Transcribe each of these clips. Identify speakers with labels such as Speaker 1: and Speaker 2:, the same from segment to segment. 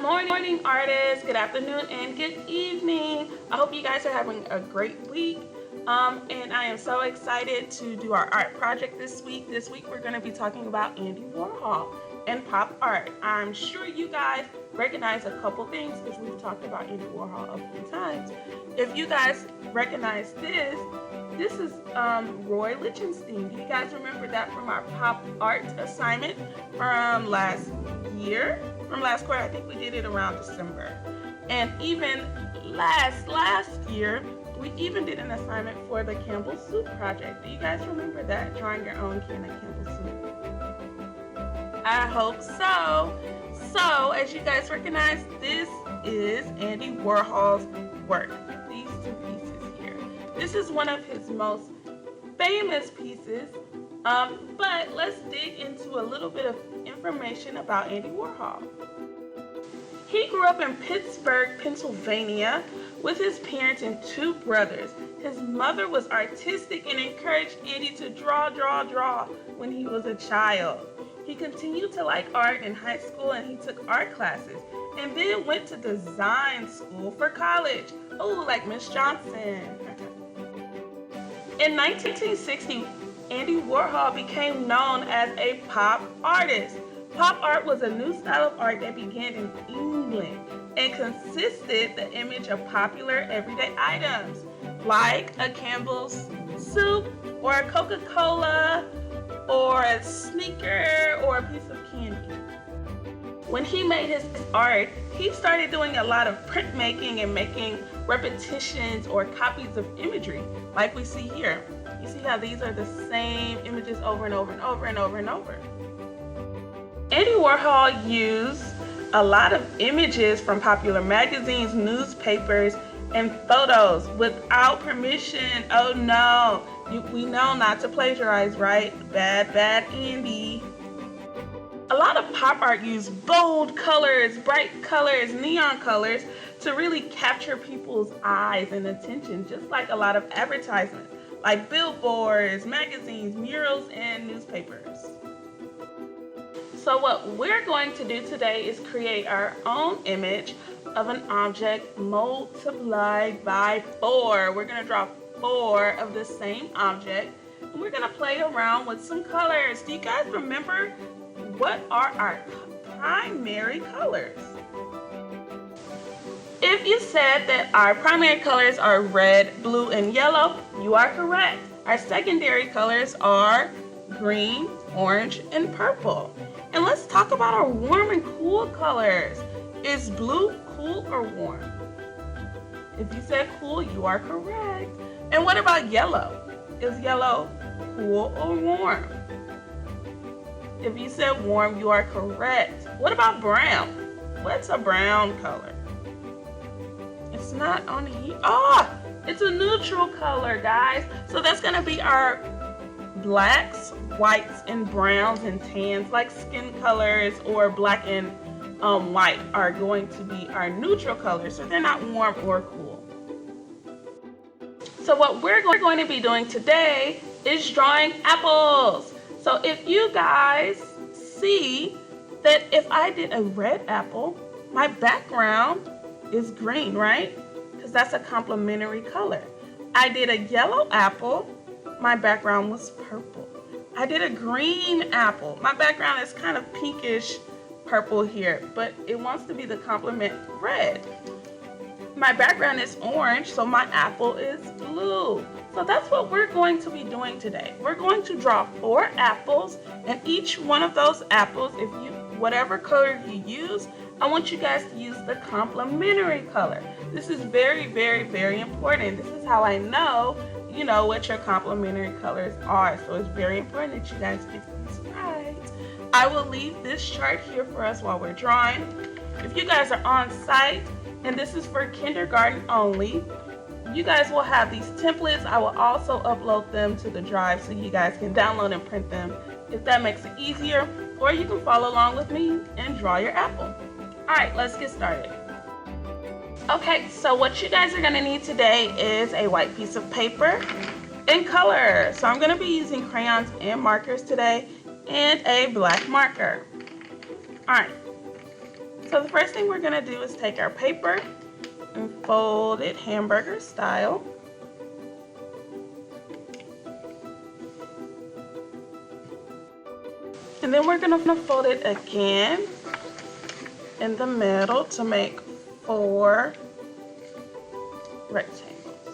Speaker 1: Good morning, artists. Good afternoon and good evening. I hope you guys are having a great week. And I am so excited to do our art project this week. This week we're going to be talking about Andy Warhol and pop art. I'm sure you guys recognize a couple things because we've talked about Andy Warhol a few times. If you guys recognize this is Roy Lichtenstein. Do you guys remember that from our pop art assignment from last year? From last quarter, I think we did it around December. And even last year, we even did an assignment for the Campbell Soup project. Do you guys remember that? Drawing your own can of Campbell Soup. I hope so. So, as you guys recognize, this is Andy Warhol's work. These two pieces here. This is one of his most famous pieces. But let's dig into a little bit of information about Andy Warhol. He grew up in Pittsburgh, Pennsylvania, with his parents and two brothers. His mother was artistic and encouraged Andy to draw when he was a child. He continued to like art in high school and he took art classes and then went to design school for college. Oh, like Miss Johnson. In 1960, Andy Warhol became known as a pop artist. Pop art was a new style of art that began in England and consisted the image of popular everyday items like a Campbell's soup or a Coca-Cola or a sneaker or a piece of candy. When he made his art, he started doing a lot of printmaking and making repetitions or copies of imagery like we see here. You see how these are the same images over and over and over and over and over. Andy Warhol used a lot of images from popular magazines, newspapers, and photos without permission. Oh no, we know not to plagiarize, right? Bad Andy. A lot of pop art used bold colors, bright colors, neon colors to really capture people's eyes and attention, just like a lot of advertisements, like billboards, magazines, murals, and newspapers. So what we're going to do today is create our own image of an object multiplied by 4. We're going to draw 4 of the same object, and we're going to play around with some colors. Do you guys remember what are our primary colors? If you said that our primary colors are red, blue, and yellow, you are correct. Our secondary colors are green, orange, and purple. And let's talk about our warm and cool colors. Is blue cool or warm? If you said cool, you are correct. And what about yellow? Is yellow cool or warm? If you said warm, you are correct. What about brown? What's a brown color? It's not on here. It's a neutral color, guys. So that's gonna be our blacks, whites, and browns and tans, like skin colors, or black and white are going to be our neutral colors, so they're not warm or cool. So what we're going to be doing today is drawing apples. So if you guys see that if I did a red apple, my background is green, right? Because that's a complementary color. I did a yellow apple, my background was purple. I did a green apple. My background is kind of pinkish purple here, but it wants to be the complement red. My background is orange, so my apple is blue. So that's what we're going to be doing today. We're going to draw 4 apples, and each one of those apples, whatever color you use, I want you guys to use the complementary color. This is very, very, very important. This is how I know what your complementary colors are. So it's very important that you guys get this right. I will leave this chart here for us while we're drawing. If you guys are on site, and this is for kindergarten only, you guys will have these templates. I will also upload them to the drive so you guys can download and print them if that makes it easier, or you can follow along with me and draw your apple. All right, let's get started. Okay, so what you guys are gonna need today is a white piece of paper and color. So I'm gonna be using crayons and markers today and a black marker. All right, So the first thing we're gonna do is take our paper and fold it hamburger style. And then we're gonna fold it again in the middle to make 4 rectangles.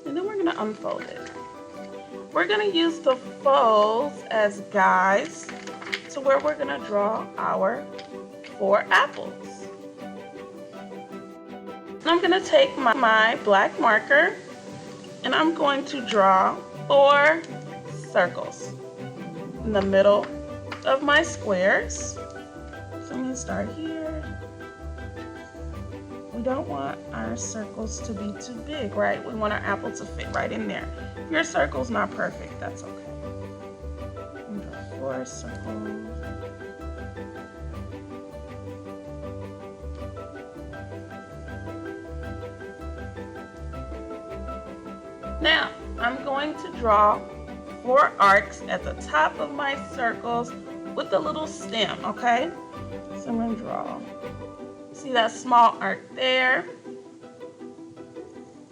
Speaker 1: And then we're gonna unfold it. We're gonna use the folds as guides to where we're gonna draw our 4 apples. I'm gonna take my black marker and I'm going to draw 4 circles in the middle of my squares. So I'm gonna start here. We don't want our circles to be too big, right? We want our apple to fit right in there. If your circle's not perfect, that's okay. I'm gonna draw 4 circles. Now, I'm going to draw 4 arcs at the top of my circles with a little stem, okay? So I'm going to draw, see that small arc there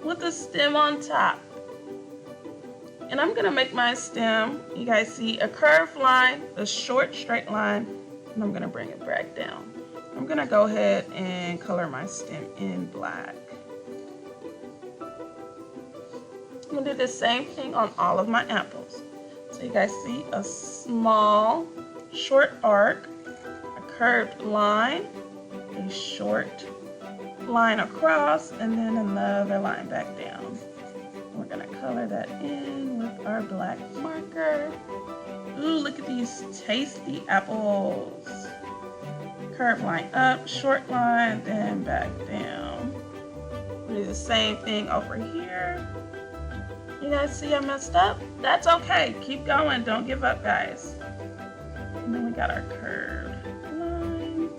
Speaker 1: with the stem on top. And I'm going to make my stem, you guys see, a curved line, a short straight line, and I'm going to bring it back down. I'm going to go ahead and color my stem in black. I'm going to do the same thing on all of my apples. So you guys see a small short arc, a curved line, a short line across, and then another line back down. We're going to color that in with our black marker. Ooh, look at these tasty apples. Curved line up, short line, then back down. We'll do the same thing over here. You guys see I messed up? That's okay. Keep going. Don't give up, guys. And then we got our curved line.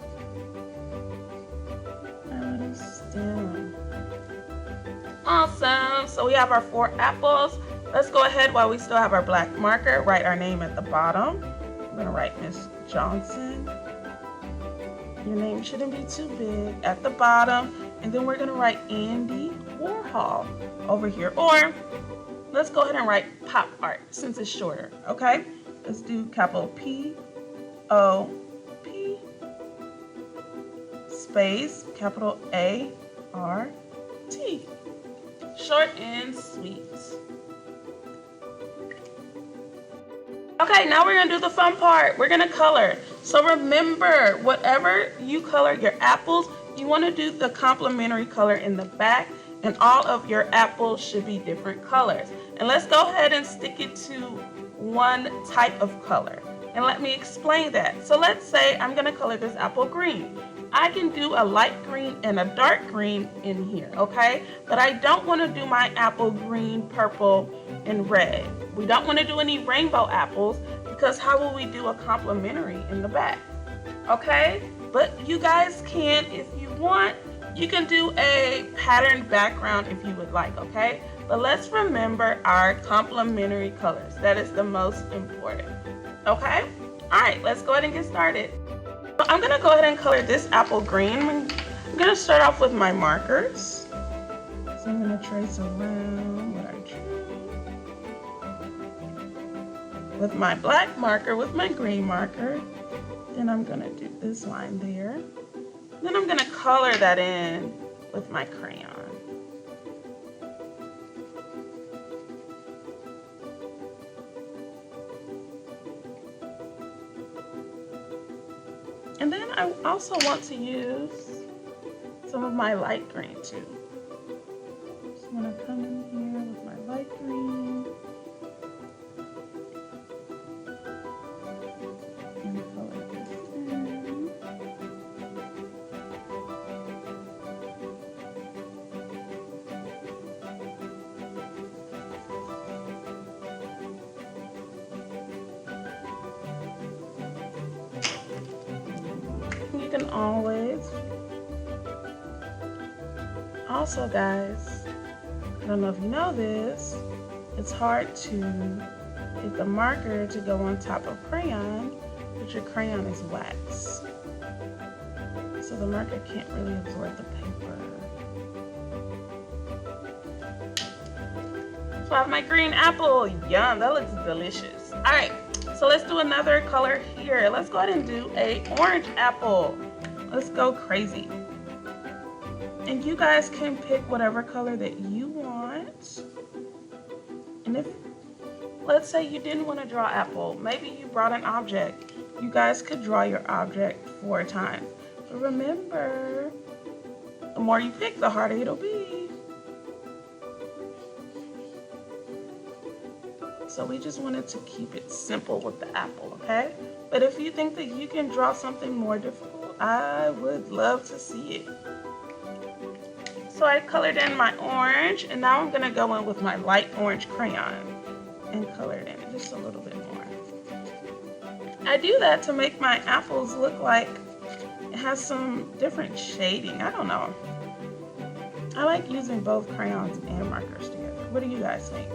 Speaker 1: Our little stem. Awesome. So we have our 4 apples. Let's go ahead while we still have our black marker. Write our name at the bottom. I'm going to write Miss Johnson. Your name shouldn't be too big at the bottom. And then we're going to write Andy Warhol over here. Or let's go ahead and write pop art since it's shorter, okay? Let's do capital P-O-P space capital A-R-T. Short and sweet. Okay, now we're gonna do the fun part. We're gonna color. So remember, whatever you color your apples, you wanna do the complementary color in the back, and all of your apples should be different colors. And let's go ahead and stick it to one type of color. And let me explain that. So let's say I'm gonna color this apple green. I can do a light green and a dark green in here, okay? But I don't wanna do my apple green, purple, and red. We don't wanna do any rainbow apples because how will we do a complementary in the back, okay? But you guys can, if you want, you can do a patterned background if you would like, okay? But let's remember our complementary colors. That is the most important, okay? All right, let's go ahead and get started. So I'm gonna go ahead and color this apple green. I'm gonna start off with my markers. So I'm gonna trace around what I drew. With my black marker, with my green marker. Then I'm gonna do this line there. Then I'm gonna color that in with my crayon. And then I also want to use some of my light green too. So I'm gonna come in here with my light green. And color this in. You can always, also guys, I don't know if you know this, it's hard to get the marker to go on top of crayon, but your crayon is wax. so the marker can't really absorb the paper. So I have my green apple. Yum, that looks delicious. All right, so let's do another color here. Let's go ahead and do a orange apple. Let's go crazy. And you guys can pick whatever color that you want. And if, let's say you didn't want to draw apple, maybe you brought an object. You guys could draw your object 4 times. But remember, the more you pick, the harder it'll be. So we just wanted to keep it simple with the apple, okay? But if you think that you can draw something more difficult, I would love to see it. So I colored in my orange, and now I'm gonna go in with my light orange crayon and color it in just a little bit more. I do that to make my apples look like it has some different shading. I don't know. I like using both crayons and markers together. What do you guys think?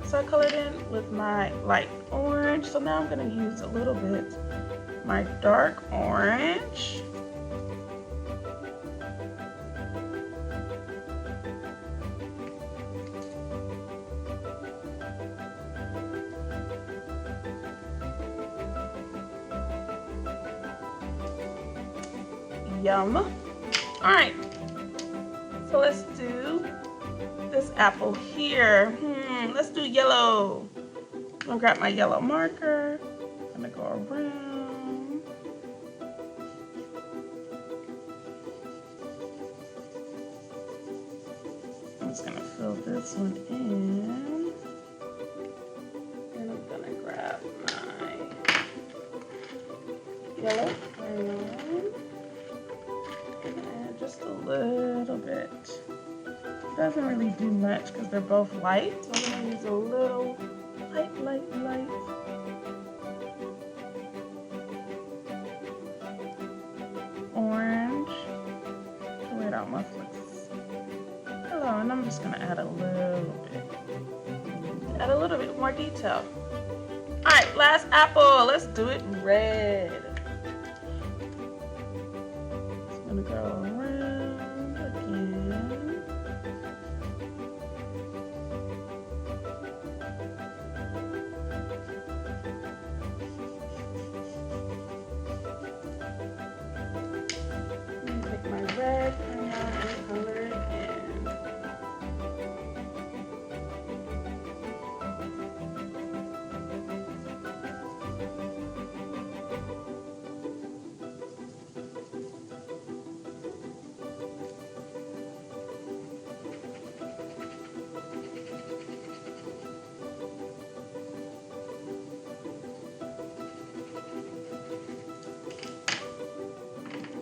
Speaker 1: So I colored in with my light orange. So now I'm gonna use a little bit my dark orange. Yum. All right, so let's do this apple here. Let's do yellow. I'm gonna grab my yellow marker. I'm gonna go around. I'm just gonna fill this one in. And I'm gonna grab my yellow crayon. And just a little bit. Doesn't really do much because they're both light. So I'm gonna use a little light. Orange. The way it almost looks. Hello, and I'm just gonna add a little bit. Add a little bit more detail. All right, last apple. Let's do it red. Just gonna go around again. Take my red crayon and color it in.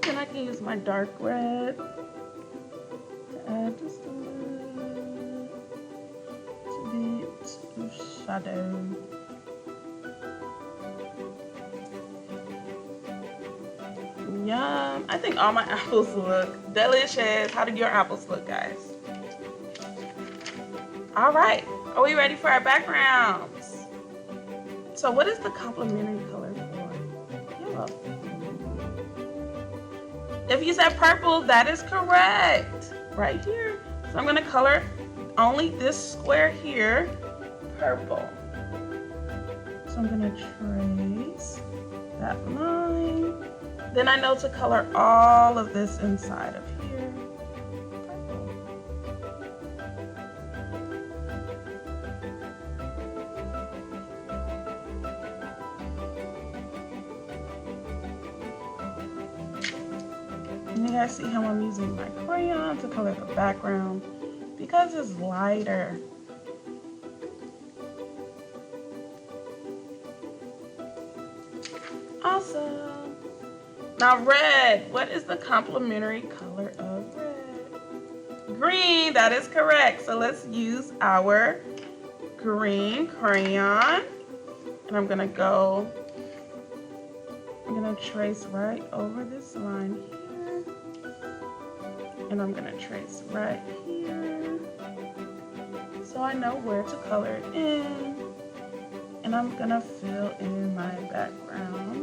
Speaker 1: Then I can use my dark red to add just a little bit of shadow. Yum. I think all my apples look delicious. How did your apples look, guys? All right. Are we ready for our backgrounds? So what is the complementary color for yellow? If you said purple, that is correct. Right here. So I'm going to color only this square here purple. So I'm going to trace that line. Then I know to color all of this inside of here purple. And you guys see how I'm using my crayon to color the background because it's lighter. Awesome. Now red, what is the complementary color of red? Green, that is correct. So let's use our green crayon. And I'm gonna trace right over this line here. And I'm gonna trace right here. So I know where to color it in. And I'm gonna fill in my background.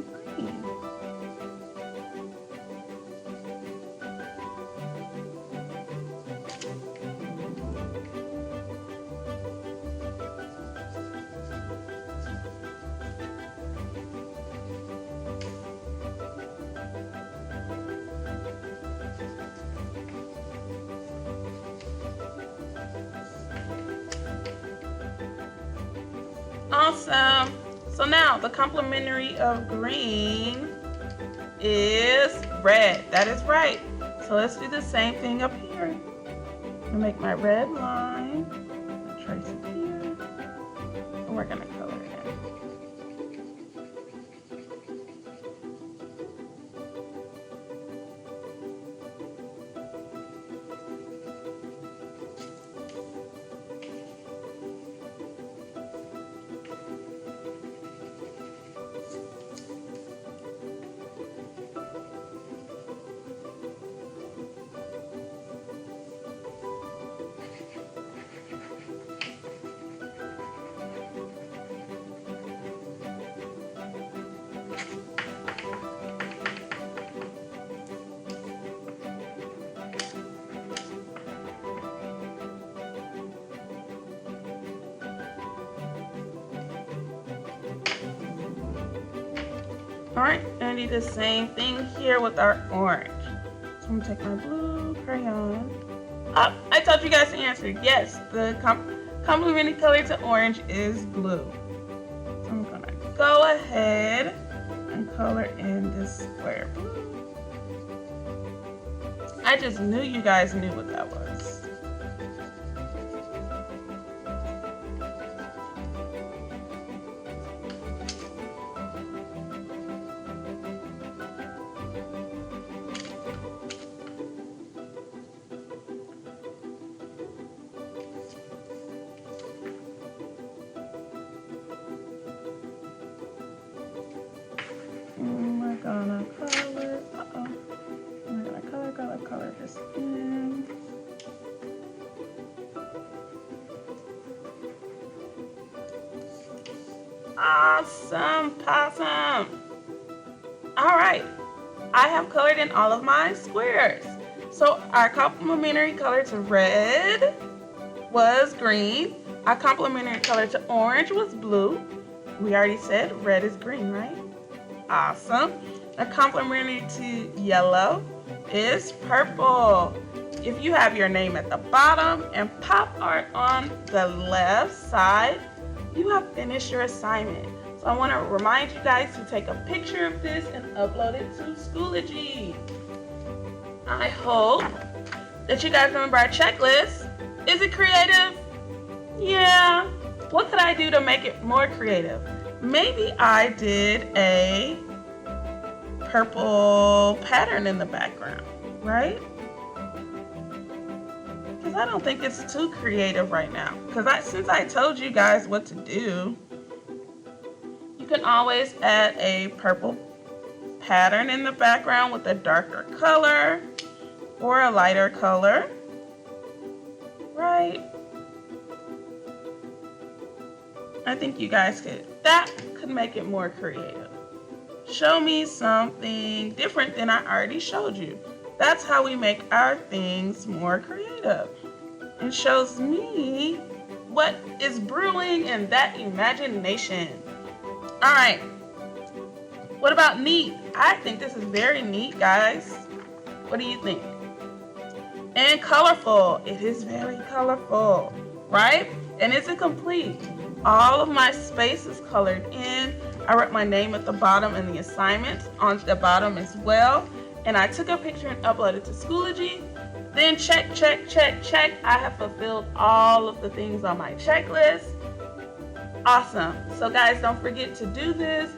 Speaker 1: Awesome. So now the complementary of green is red. That is right. So let's do the same thing up here. I'm gonna make my red line, trace it here, and we're gonna color it in. All right, and do the same thing here with our orange. So I'm gonna take my blue crayon. Oh, I told you guys the answer. Yes, the complementary color to orange is blue. So I'm gonna go ahead and color in this square blue. I just knew you guys knew what that was. Color this in. Awesome, possum. All right, I have colored in all of my squares. So our complementary color to red was green. Our complementary color to orange was blue. We already said red is green, right? Awesome. Our complementary to yellow is purple. If you have your name at the bottom and pop art on the left side, you have finished your assignment. So I want to remind you guys to take a picture of this and upload it to Schoology. I hope that you guys remember our checklist. Is it creative? Yeah. What could I do to make it more creative? Maybe I did a purple pattern in the background, right? Because I don't think it's too creative right now. Because since I told you guys what to do, you can always add a purple pattern in the background with a darker color or a lighter color, right? I think you guys that could make it more creative. Show me something different than I already showed you. That's how we make our things more creative. It shows me what is brewing in that imagination. All right. What about neat? I think this is very neat, guys. What do you think? And colorful. It is very colorful, right? And is it complete? All of my space is colored in. I wrote my name at the bottom and the assignments on the bottom as well. And I took a picture and uploaded it to Schoology. Then check, check, check, check. I have fulfilled all of the things on my checklist. Awesome. So guys, don't forget to do this.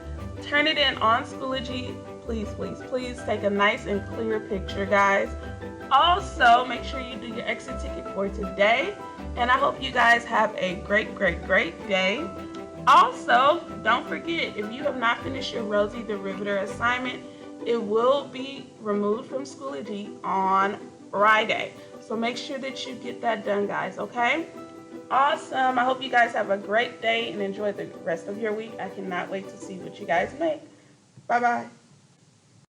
Speaker 1: Turn it in on Schoology. Please, please, please take a nice and clear picture, guys. Also, make sure you do your exit ticket for today. And I hope you guys have a great, great, great day. Also, don't forget, if you have not finished your Rosie the Riveter assignment, it will be removed from Schoology on Friday. So make sure that you get that done, guys, okay? Awesome. I hope you guys have a great day and enjoy the rest of your week. I cannot wait to see what you guys make. Bye-bye.